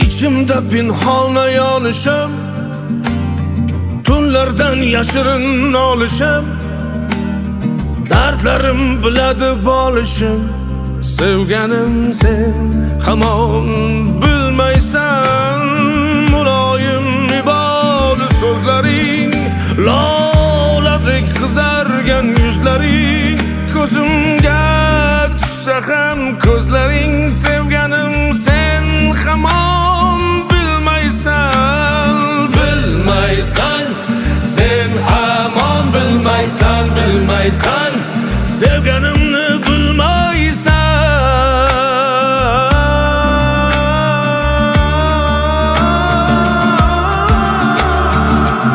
İçimde pinhona yonishim, tunlardan yashirin olishim, dardlarim biladi bolishim. Sevganim sen hamon bilmaysan, muloyim iboli so'zlaring, loladek qizargan yuzlaring, ko'zimga tushsa ham ko'zlaring. Sevganim sen hamon bilmaysan, bilmaysan, sen hamon bilmaysan, bilmaysan, sevganimni bilmaysan.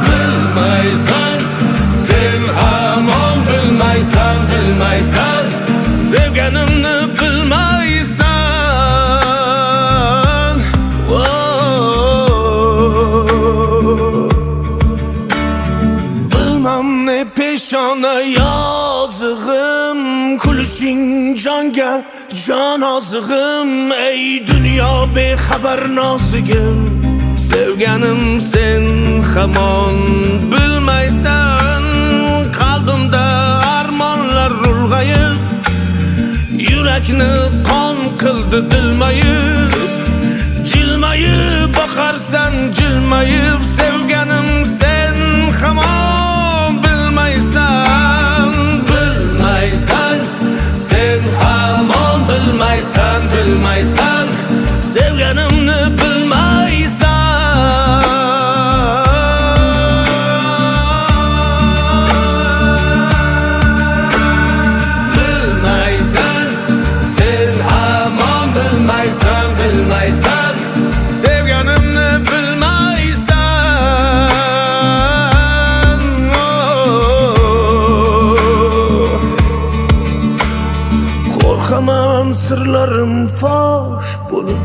Bilmaysan, sen hamon bilmaysan, bilmaysan, sevganimni bilmaysan. Bilmem ne peshona yozig'im, kulishing jonga jon ozig'im. Ey dunyo bexabar nozigim, sevganim sen hamon bilmaysan. Qalbimda armonlar ulg'ayib, yurakni qon qildi dilmayib. Jilmayib boqarsan jilmayib, sevganim sen hamon bilmaysan, bilmaysan, sen hamon bilmaysan, bilmaysan, sevganimni bilmaysan. Bilmaysan, sen hamon bilmaysan, bilmaysan, sevganimni bilmaysan. Qo'rqaman sirlarim fosh bo'lib,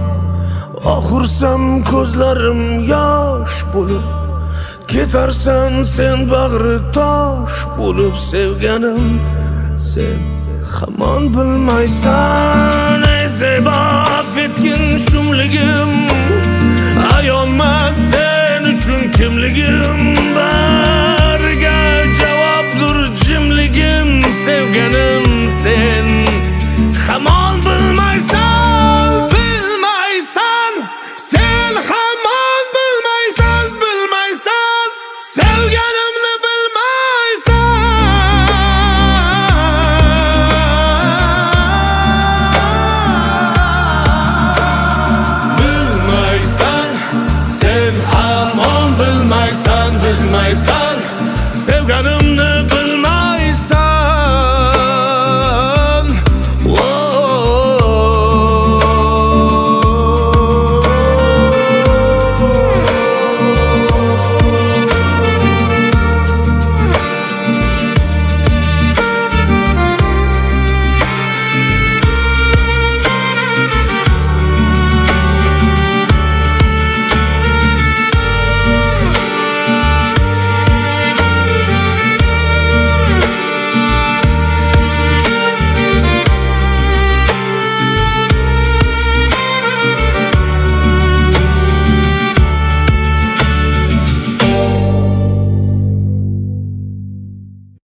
oxursam ko'zlarim yosh bo'lib, ketarsan sen bag'ri tosh bo'lib. Sevganim sen hamon bilmaysan. Ey zebo affetgin shumligim, ayolmas sen uchun kimligim.